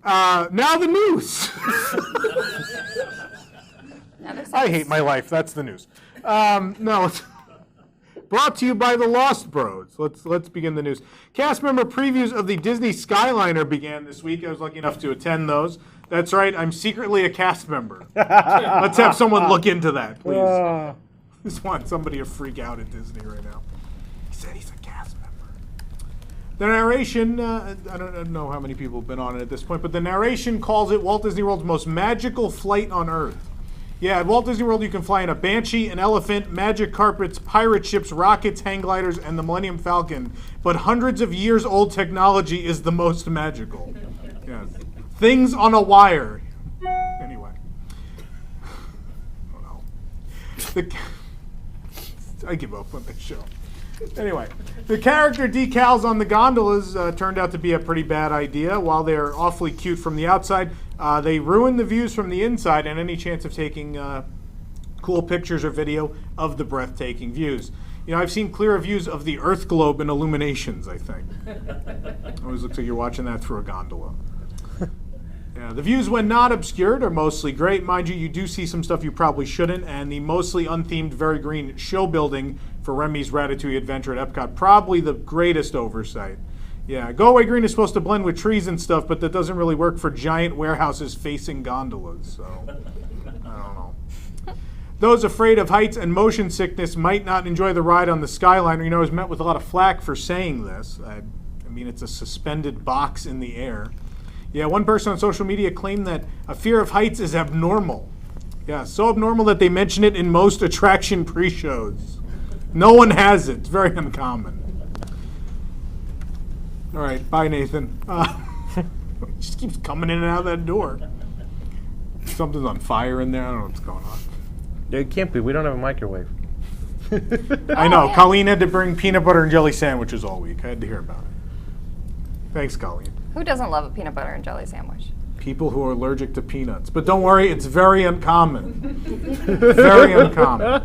Now the news. I hate my life. That's the news. No, it's brought to you by the Lost Bros. Let's begin the news. Cast member previews of the Disney Skyliner began this week. I was lucky enough to attend those. That's right. I'm secretly a cast member. Let's have someone look into that, please. I just want somebody to freak out at Disney right now. He said he's a cast member. The narration, I don't know how many people have been on it at this point, but the narration calls it Walt Disney World's most magical flight on Earth. Yeah, at Walt Disney World you can fly in a Banshee, an elephant, magic carpets, pirate ships, rockets, hang gliders, and the Millennium Falcon. But hundreds of years old technology is the most magical. Yes. Things on a wire. Anyway. I don't know. I give up on this show. Anyway, the character decals on the gondolas turned out to be a pretty bad idea. While they're awfully cute from the outside, they ruin the views from the inside and any chance of taking cool pictures or video of the breathtaking views. You know, I've seen clearer views of the Earth globe in Illuminations, I think. Always looks like you're watching that through a gondola. Yeah, the views, when not obscured, are mostly great. Mind you, you do see some stuff you probably shouldn't, and the mostly unthemed, very green show building for Remy's Ratatouille Adventure at Epcot, probably the greatest oversight. Yeah, Go Away Green is supposed to blend with trees and stuff, but that doesn't really work for giant warehouses facing gondolas, so I don't know. Those afraid of heights and motion sickness might not enjoy the ride on the Skyliner. You know, I was met with a lot of flack for saying this. I mean, it's a suspended box in the air. Yeah, one person on social media claimed that a fear of heights is abnormal. Yeah, so abnormal that they mention it in most attraction pre-shows. No one has it. It's very uncommon. All right, bye, Nathan. Just keeps coming in and out of that door. Something's on fire in there. I don't know what's going on. It can't be. We don't have a microwave. I know. Colleen had to bring peanut butter and jelly sandwiches all week. I had to hear about it. Thanks, Colleen. Who doesn't love a peanut butter and jelly sandwich? People who are allergic to peanuts. But don't worry, it's very uncommon. Very uncommon.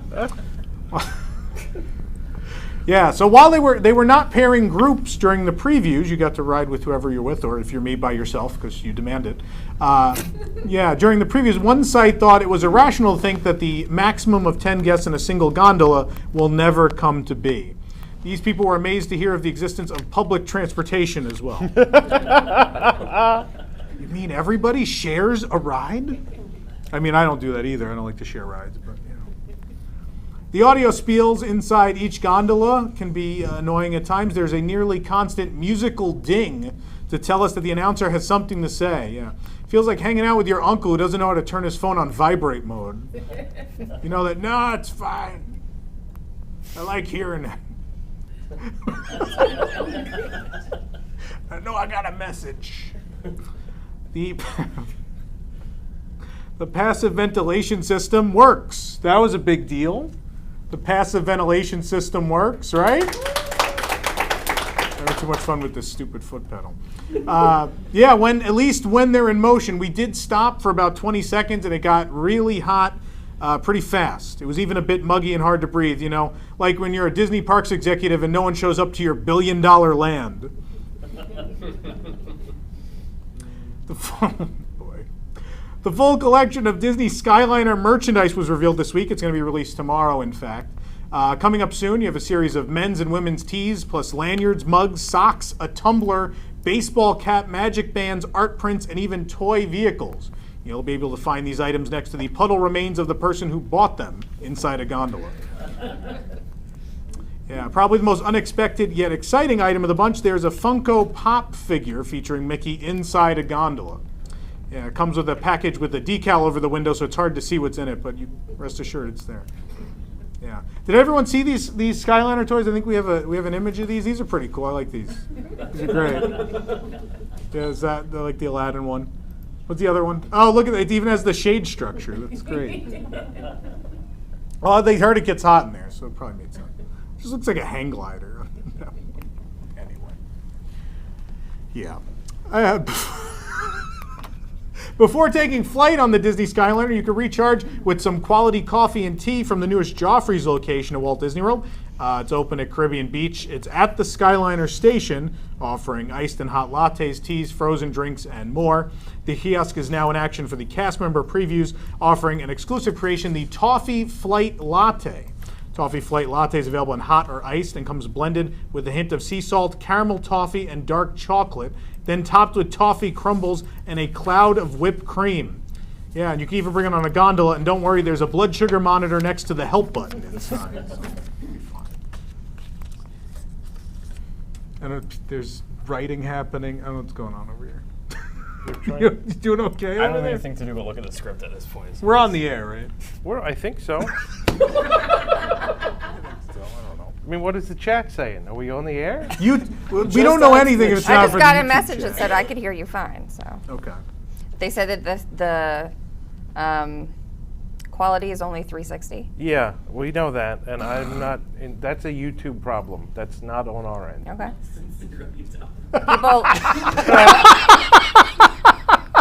Yeah, so while they were not pairing groups during the previews, you got to ride with whoever you're with, or if you're me, by yourself, because you demand it. Yeah, during the previews, one site thought it was irrational to think that the maximum of 10 guests in a single gondola will never come to be. These people were amazed to hear of the existence of public transportation as well. You mean everybody shares a ride? I mean, I don't do that either. I don't like to share rides, but you know. The audio spiels inside each gondola can be annoying at times. There's a nearly constant musical ding to tell us that the announcer has something to say. Yeah, feels like hanging out with your uncle who doesn't know how to turn his phone on vibrate mode. You know that? No, it's fine. I like hearing it. I know I got a message. The passive ventilation system works. That was a big deal. The passive ventilation system works, right? Having too much fun with this stupid foot pedal. Yeah, at least when they're in motion. We did stop for about 20 seconds and it got really hot pretty fast. It was even a bit muggy and hard to breathe, you know, like when you're a Disney Parks executive and no one shows up to your billion-dollar land. The full collection of Disney Skyliner merchandise was revealed this week. It's going to be released tomorrow, in fact. Coming up soon, you have a series of men's and women's tees, plus lanyards, mugs, socks, a tumbler, baseball cap, magic bands, art prints, and even toy vehicles. You'll be able to find these items next to the puddle remains of the person who bought them inside a gondola. Yeah, probably the most unexpected yet exciting item of the bunch. There's a Funko Pop figure featuring Mickey inside a gondola. Yeah, it comes with a package with a decal over the window, so it's hard to see what's in it, but you rest assured it's there. Yeah. Did everyone see these Skyliner toys? I think we have an image of these. These are pretty cool. I like these. These are great. Yeah, is that like the Aladdin one? What's the other one? Oh, look at it. It even has the shade structure. That's great. Well, they heard it gets hot in there, so it probably made sense. It just looks like a hang glider. Anyway. Yeah. Before taking flight on the Disney Skyliner, you can recharge with some quality coffee and tea from the newest Joffrey's location at Walt Disney World. It's open at Caribbean Beach. It's at the Skyliner station, offering iced and hot lattes, teas, frozen drinks, and more. The kiosk is now in action for the cast member previews, offering an exclusive creation, the Toffee Flight Latte. Toffee Flight Latte is available in hot or iced and comes blended with a hint of sea salt, caramel toffee, and dark chocolate, then topped with toffee crumbles and a cloud of whipped cream. Yeah, and you can even bring it on a gondola, and don't worry, there's a blood sugar monitor next to the help button inside. So it'll be fun. And there's writing happening. I don't know what's going on over here. You doing okay? I don't over have there? anything to do but look at the script at this point. So We're on the air, right? I think so. I don't know. I mean, what is the chat saying? Are we on the air? We don't know anything if it's I not just for got the a YouTube message chat. that said I could hear you fine. So Okay. they said that the quality is only 360. Yeah, we know that, and I'm not. That's a YouTube problem. That's not on our end. Okay.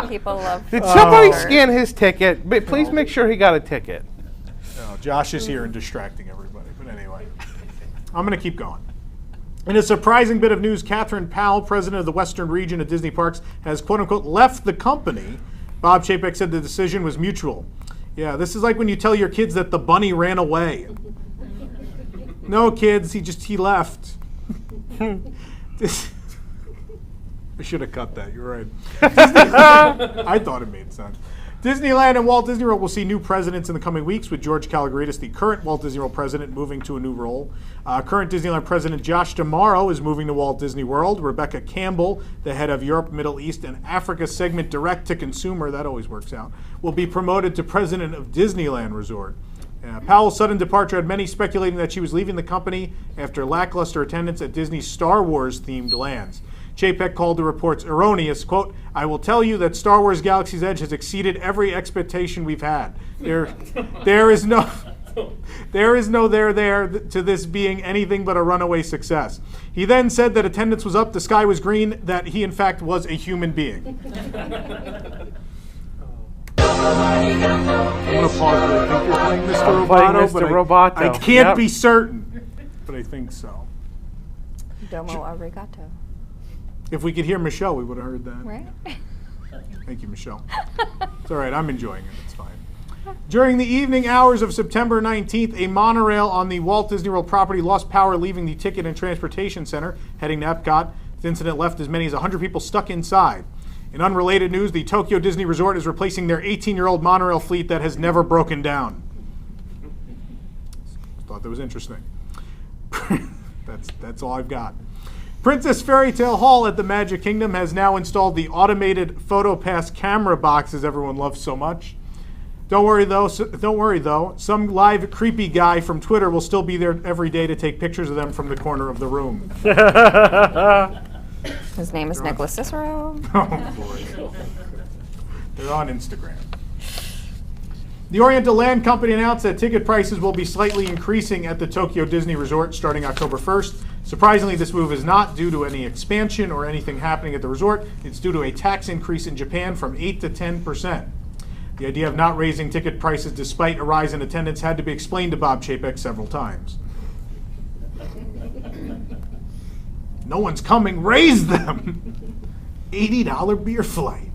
People love. Did somebody Sure. scan his ticket? Please make sure he got a ticket. No, Josh is here and distracting everybody. But anyway, I'm going to keep going. In a surprising bit of news, Catherine Powell, president of the Western region of Disney Parks, has quote-unquote left the company. Bob Chapek said the decision was mutual. Yeah, this is like when you tell your kids that the bunny ran away. No, kids, he left. I should have cut that. You're right. I thought it made sense. Disneyland and Walt Disney World will see new presidents in the coming weeks, with George Kalogridis, the current Walt Disney World president, moving to a new role. Current Disneyland president Josh D'Amaro is moving to Walt Disney World. Rebecca Campbell, the head of Europe, Middle East, and Africa segment direct-to-consumer, that always works out, will be promoted to president of Disneyland Resort. Powell's sudden departure had many speculating that she was leaving the company after lackluster attendance at Disney's Star Wars-themed lands. Chapek called the reports erroneous. Quote, "I will tell you that Star Wars Galaxy's Edge has exceeded every expectation we've had. There is no there to this being anything but a runaway success." He then said that attendance was up, the sky was green, that he in fact was a human being. I'm going to pause, but I think you're playing Mr. I'm playing Roboto, Mr. but Roboto. I can't Yep. be certain, but I think so. Domo arigato. If we could hear Michelle, we would have heard that. Right? Thank you, Michelle. It's all right. I'm enjoying it. It's fine. During the evening hours of September 19th, a monorail on the Walt Disney World property lost power, leaving the Ticket and Transportation Center, heading to Epcot. The incident left as many as 100 people stuck inside. In unrelated news, the Tokyo Disney Resort is replacing their 18-year-old monorail fleet that has never broken down. Thought that was interesting. That's all I've got. Princess Fairy Tale Hall at the Magic Kingdom has now installed the automated PhotoPass camera boxes everyone loves so much. Don't worry though. Some live creepy guy from Twitter will still be there every day to take pictures of them from the corner of the room. His name is Nicholas Cicero. Oh boy. They're on Instagram. The Oriental Land Company announced that ticket prices will be slightly increasing at the Tokyo Disney Resort starting October 1st. Surprisingly, this move is not due to any expansion or anything happening at the resort. It's due to a tax increase in Japan from 8 to 10%. The idea of not raising ticket prices despite a rise in attendance had to be explained to Bob Chapek several times. No one's coming, raise them! $80 beer flight.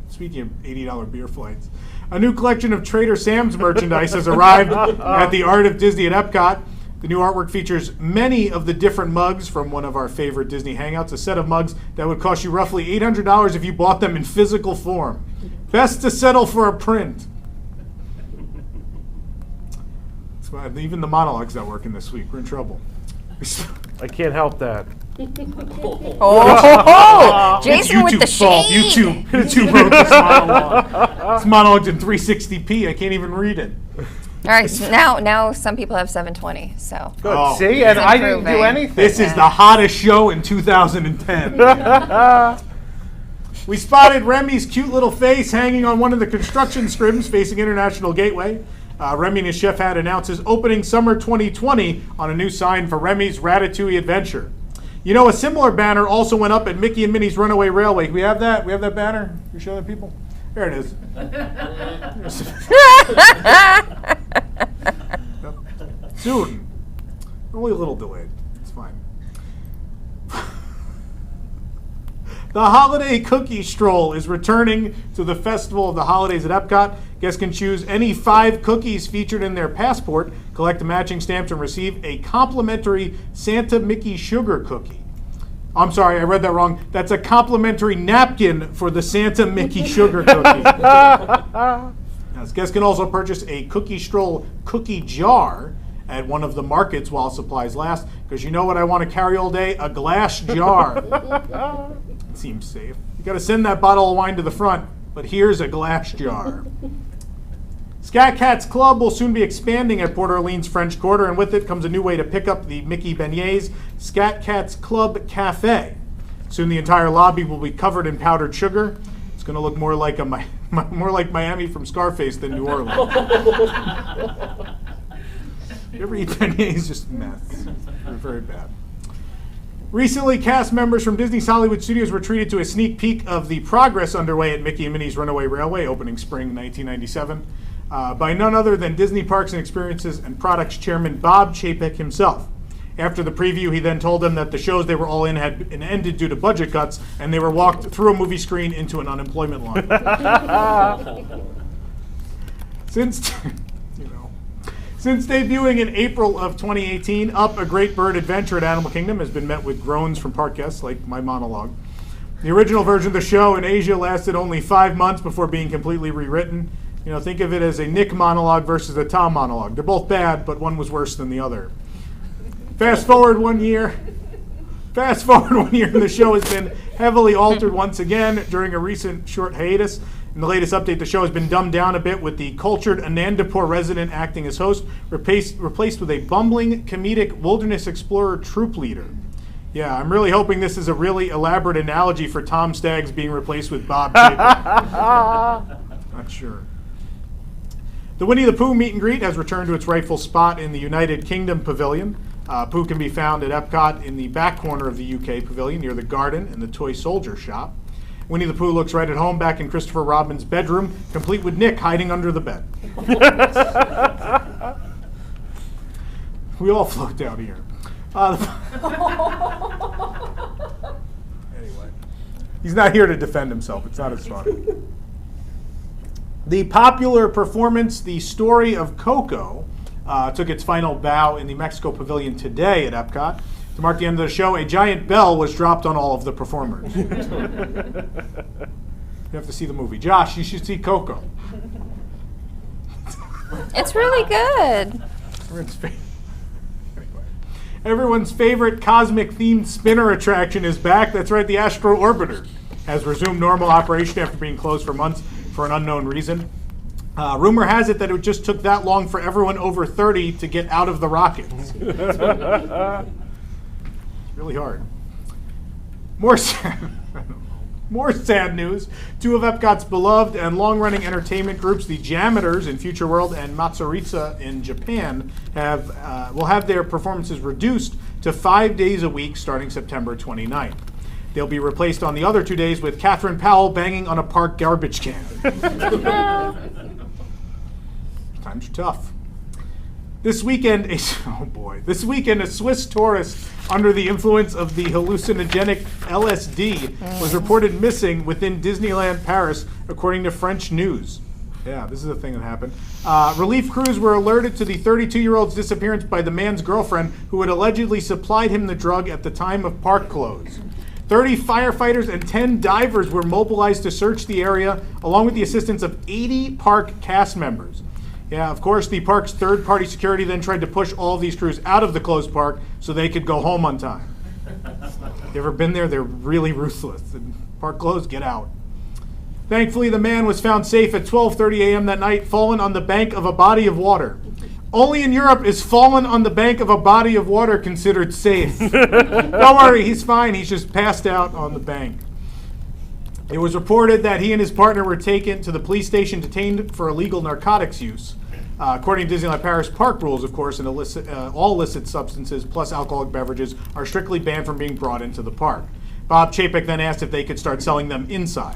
Speaking of $80 beer flights, a new collection of Trader Sam's merchandise has arrived at the Art of Disney at Epcot. The new artwork features many of the different mugs from one of our favorite Disney hangouts, a set of mugs that would cost you roughly $800 if you bought them in physical form. Best to settle for a print. Even the monologue's not working this week. We're in trouble. I can't help that. Oh, Jason It's with the YouTube's fault. shade. YouTube wrote this monologue. This monologue's in 360p. I can't even read it. All right, so now some people have 720. So Good. Oh. See, and I didn't do improving. anything. This is the hottest show in 2010. We spotted Remy's cute little face hanging on one of the construction scrims facing International Gateway. Remy and his chef hat announces opening summer 2020 on a new sign for Remy's Ratatouille Adventure. You know, a similar banner also went up at Mickey and Minnie's Runaway Railway. We have that? We have that banner? Can you show that people? There it is. Soon. Only a little delayed. It's fine. The Holiday Cookie Stroll is returning to the Festival of the Holidays at Epcot. Guests can choose any 5 cookies featured in their passport, collect the matching stamps, and receive a complimentary Santa Mickey sugar cookie. I'm sorry, I read that wrong. That's a complimentary napkin for the Santa Mickey sugar cookie. Yes, guests can also purchase a Cookie Stroll cookie jar at one of the markets while supplies last, because you know what I want to carry all day? A glass jar. Seems safe. You got to send that bottle of wine to the front, but here's a glass jar. Scat Cats Club will soon be expanding at Port Orleans French Quarter, and with it comes a new way to pick up the Mickey beignets, Scat Cats Club Cafe. Soon the entire lobby will be covered in powdered sugar. It's going to look more like more like Miami from Scarface than New Orleans. You ever eat beignets? Just a mess. They're very bad. Recently, cast members from Disney's Hollywood Studios were treated to a sneak peek of the progress underway at Mickey and Minnie's Runaway Railway, opening spring 1997, by none other than Disney Parks and Experiences and Products Chairman Bob Chapek himself. After the preview, he then told them that the shows they were all in had been ended due to budget cuts, and they were walked through a movie screen into an unemployment line. Since debuting in April of 2018, Up, A Great Bird Adventure at Animal Kingdom has been met with groans from park guests, like my monologue. The original version of the show in Asia lasted only 5 months before being completely rewritten. Think of it as a Nick monologue versus a Tom monologue. They're both bad, but one was worse than the other. Fast forward one year, and the show has been heavily altered once again during a recent short hiatus. In the latest update, the show has been dumbed down a bit, with the cultured Anandapur resident acting as host, replaced with a bumbling, comedic wilderness explorer troop leader. Yeah, I'm really hoping this is a really elaborate analogy for Tom Staggs being replaced with Bob Chapek. Not sure. The Winnie the Pooh meet and greet has returned to its rightful spot in the United Kingdom Pavilion. Pooh can be found at Epcot in the back corner of the UK Pavilion near the Garden and the Toy Soldier shop. Winnie the Pooh looks right at home back in Christopher Robin's bedroom, complete with Nick hiding under the bed. We all float out here. Anyway, he's not here to defend himself. It's not as funny. The popular performance, The Story of Coco, took its final bow in the Mexico Pavilion today at Epcot. To mark the end of the show, a giant bell was dropped on all of the performers. You have to see the movie. Josh, you should see Coco. It's really good. Everyone's favorite cosmic-themed spinner attraction is back. That's right, the Astro Orbiter has resumed normal operation after being closed for months for an unknown reason. Rumor has it that it just took that long for everyone over 30 to get out of the rockets. Really hard. More sad news. 2 of Epcot's beloved and long-running entertainment groups, the Jammers in Future World and Matsuriza in Japan, will have their performances reduced to 5 days a week starting September 29th. They'll be replaced on the other 2 days with Catherine Powell banging on a park garbage can. Times are tough. This weekend, a Swiss tourist under the influence of the hallucinogenic LSD was reported missing within Disneyland Paris, according to French news. Yeah, this is a thing that happened. Relief crews were alerted to the 32-year-old's disappearance by the man's girlfriend, who had allegedly supplied him the drug at the time of park close. 30 firefighters and 10 divers were mobilized to search the area, along with the assistance of 80 park cast members. Yeah, of course, the park's third-party security then tried to push all of these crews out of the closed park so they could go home on time. You ever been there? They're really ruthless. The park closed, get out. Thankfully, the man was found safe at 12:30 a.m. that night, fallen on the bank of a body of water. Only in Europe is fallen on the bank of a body of water considered safe. Don't worry, he's fine. He's just passed out on the bank. It was reported that he and his partner were taken to the police station, detained for illegal narcotics use. According to Disneyland Paris park rules, of course, all illicit substances plus alcoholic beverages are strictly banned from being brought into the park. Bob Chapek then asked if they could start selling them inside.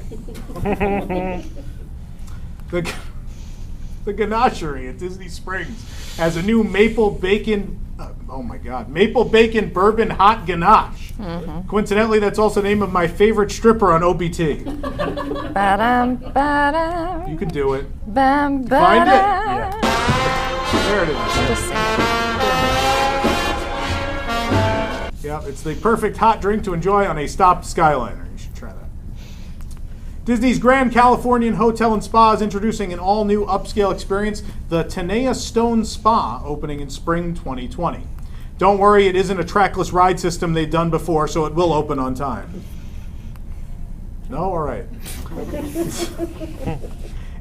The Ganachery at Disney Springs has a new maple bacon bourbon hot ganache. Coincidentally, that's also the name of my favorite stripper on OBT. Ba-dum, ba-dum, You can do it. bam, Find it? ba-dum. There it is. Just sing it. Yeah, it's the perfect hot drink to enjoy on a stopped Skyliner. You should try that. Disney's Grand Californian Hotel and Spa is introducing an all-new upscale experience, the Tenaya Stone Spa, opening in spring 2020. Don't worry, it isn't a trackless ride system they've done before, so it will open on time. No? All right.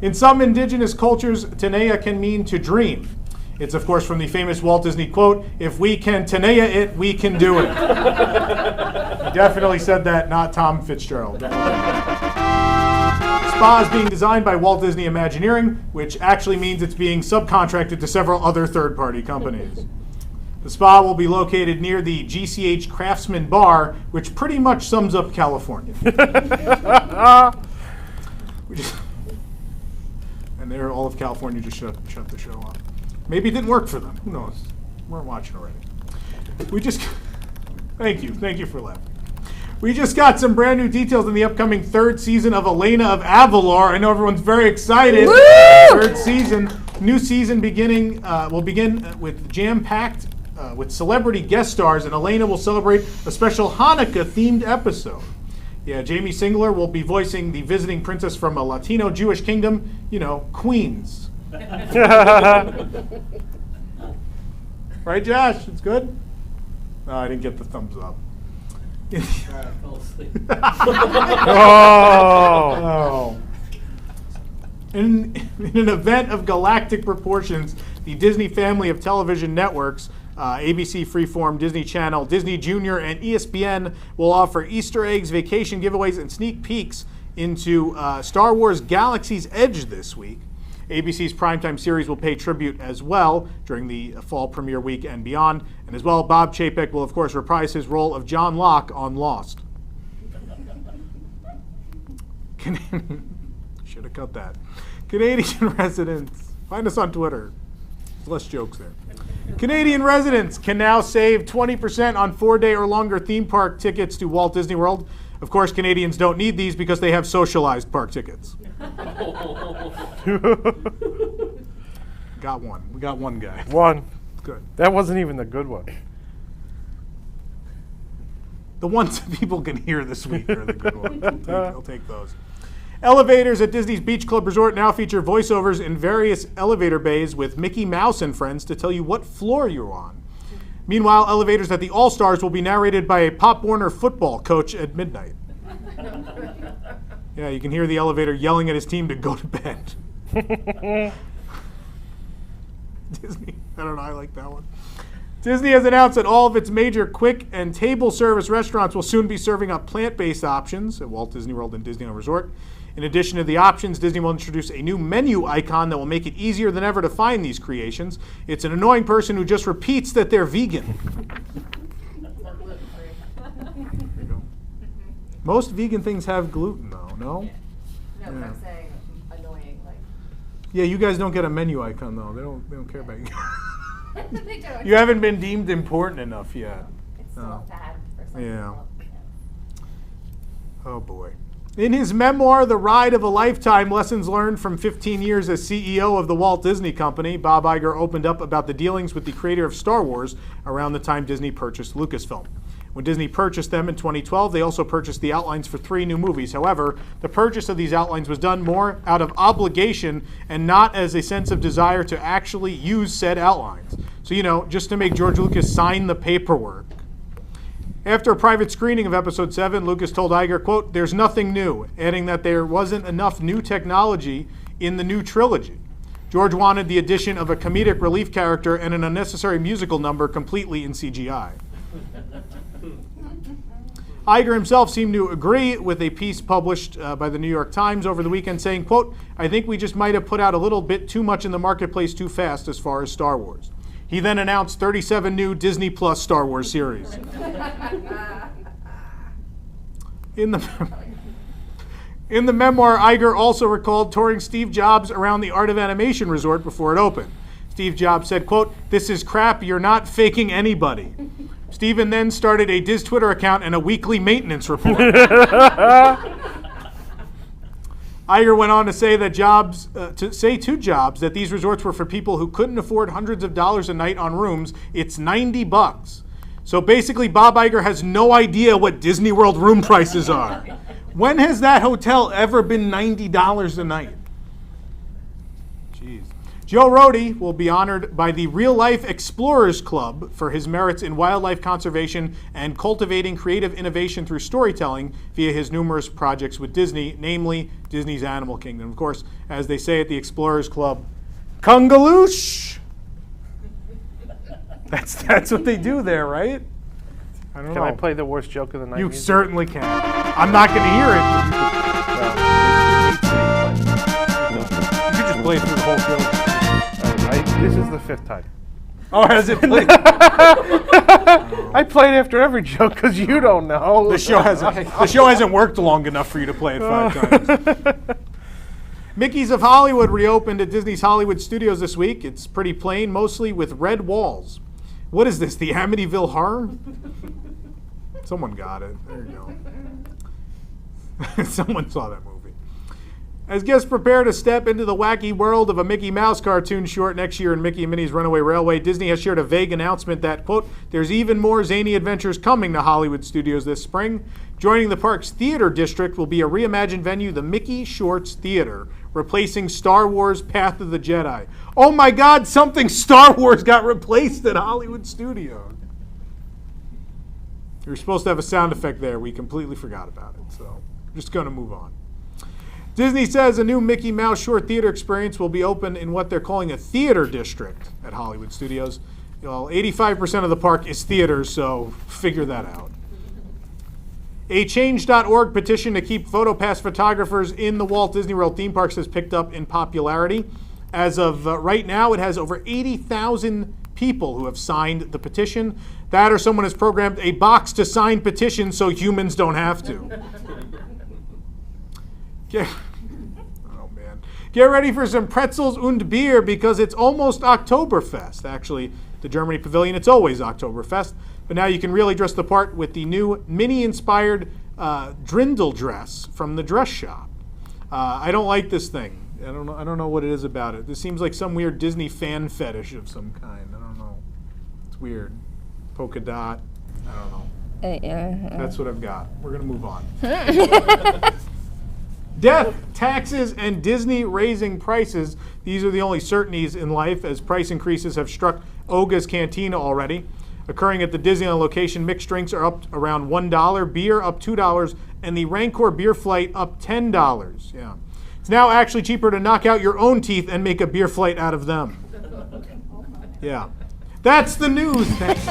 In some indigenous cultures, Tenaya can mean to dream. It's, of course, from the famous Walt Disney quote, "If we can Tenaya it, we can do it." He definitely said that, not Tom Fitzgerald. Spa is being designed by Walt Disney Imagineering, which actually means it's being subcontracted to several other third-party companies. The spa will be located near the GCH Craftsman Bar, which pretty much sums up California. And there, all of California just shut the show off. Maybe it didn't work for them. Who knows? Weren't watching already. Thank you for laughing. We just got some brand new details in the upcoming third season of Elena of Avalor. I know everyone's very excited. Woo! Third season, new season will begin with jam-packed with celebrity guest stars, and Elena will celebrate a special Hanukkah-themed episode. Yeah, Jamie Singler will be voicing the visiting princess from a Latino Jewish kingdom, Queens. Right, Josh? It's good? No, I didn't get the thumbs up. I fell asleep. Oh. In an event of galactic proportions, the Disney family of television networks, ABC Freeform, Disney Channel, Disney Junior, and ESPN will offer Easter eggs, vacation giveaways, and sneak peeks into Star Wars Galaxy's Edge this week. ABC's primetime series will pay tribute as well during the fall premiere week and beyond. And as well, Bob Chapek will, of course, reprise his role of John Locke on Lost. Should have cut that. Canadian residents, find us on Twitter. There's less jokes there. Canadian residents can now save 20% on 4-day or longer theme park tickets to Walt Disney World. Of course, Canadians don't need these because they have socialized park tickets. Got one. We got one guy. One. Good. That wasn't even the good one. The ones people can hear this week are the good ones. I'll take those. Elevators at Disney's Beach Club Resort now feature voiceovers in various elevator bays with Mickey Mouse and friends to tell you what floor you're on. Meanwhile, elevators at the All-Stars will be narrated by a Pop Warner football coach at midnight. Yeah, you can hear the elevator yelling at his team to go to bed. Disney, I don't know, I like that one. Disney has announced that all of its major quick and table service restaurants will soon be serving up plant-based options at Walt Disney World and Disneyland Resort. In addition to the options, Disney will introduce a new menu icon that will make it easier than ever to find these creations. It's an annoying person who just repeats that they're vegan. Most vegan things have gluten, though, no? No, but I'm saying annoying, like. Yeah, you guys don't get a menu icon, though. They don't care about you. They don't. You haven't been deemed important enough yet. It's still a fad for some Yeah. people. Oh, boy. In his memoir, The Ride of a Lifetime, Lessons Learned from 15 Years as CEO of the Walt Disney Company, Bob Iger opened up about the dealings with the creator of Star Wars around the time Disney purchased Lucasfilm. When Disney purchased them in 2012, they also purchased the outlines for 3 new movies. However, the purchase of these outlines was done more out of obligation and not as a sense of desire to actually use said outlines. So, just to make George Lucas sign the paperwork. After a private screening of Episode 7, Lucas told Iger, quote, "There's nothing new," adding that there wasn't enough new technology in the new trilogy. George wanted the addition of a comedic relief character and an unnecessary musical number completely in CGI. Iger himself seemed to agree with a piece published by the New York Times over the weekend saying, quote, "I think we just might have put out a little bit too much in the marketplace too fast as far as Star Wars." He then announced 37 new Disney Plus Star Wars series. In In the memoir, Iger also recalled touring Steve Jobs around the Art of Animation resort before it opened. Steve Jobs said, quote, "This is crap, you're not faking anybody." Steven then started a Diz Twitter account and a weekly maintenance report. Iger went on to say that Jobs that these resorts were for people who couldn't afford hundreds of dollars a night on rooms. It's $90. So basically, Bob Iger has no idea what Disney World room prices are. When has that hotel ever been $90 a night? Jeez. Joe Rohde will be honored by the Real Life Explorers Club for his merits in wildlife conservation and cultivating creative innovation through storytelling via his numerous projects with Disney, namely Disney's Animal Kingdom. Of course, as they say at the Explorers Club, Kungaloosh! That's what they do there, right? I don't know. Can I play the worst joke of the night? You music? certainly can. I'm not going to hear it. You could just play it through the whole show. This is the 5th time. Oh, has it played? I played after every joke because you don't know. The show hasn't worked long enough for you to play it 5 times. Mickey's of Hollywood reopened at Disney's Hollywood Studios this week. It's pretty plain, mostly with red walls. What is this, the Amityville Horror? Someone got it. There you go. Someone saw that movie. As guests prepare to step into the wacky world of a Mickey Mouse cartoon short next year in Mickey and Minnie's Runaway Railway, Disney has shared a vague announcement that, quote, "There's even more zany adventures coming to Hollywood Studios this spring. Joining the park's theater district will be a reimagined venue, the Mickey Shorts Theater, replacing Star Wars Path of the Jedi." Oh my God, something Star Wars got replaced at Hollywood Studios. You were supposed to have a sound effect there. We completely forgot about it, so I'm just going to move on. Disney says a new Mickey Mouse short theater experience will be open in what they're calling a theater district at Hollywood Studios. Well, 85% of the park is theaters, so figure that out. A Change.org petition to keep PhotoPass photographers in the Walt Disney World theme parks has picked up in popularity. As of right now, it has over 80,000 people who have signed the petition. That or someone has programmed a box to sign petitions so humans don't have to. Oh man. Get ready for some pretzels und beer because it's almost Oktoberfest. Actually, the Germany Pavilion, it's always Oktoberfest. But now you can really dress the part with the new Minnie-inspired Drindle dress from the dress shop. I don't like this thing. I don't know what it is about it. This seems like some weird Disney fan fetish of some kind. I don't know. It's weird. Polka dot. I don't know. That's what I've got. We're going to move on. Death, taxes, and Disney raising prices. These are the only certainties in life, as price increases have struck Oga's Cantina already. Occurring at the Disneyland location, mixed drinks are up around $1, beer up $2, and the Rancor beer flight up $10. Yeah. It's now actually cheaper to knock out your own teeth and make a beer flight out of them. Yeah. That's the news. Thanks.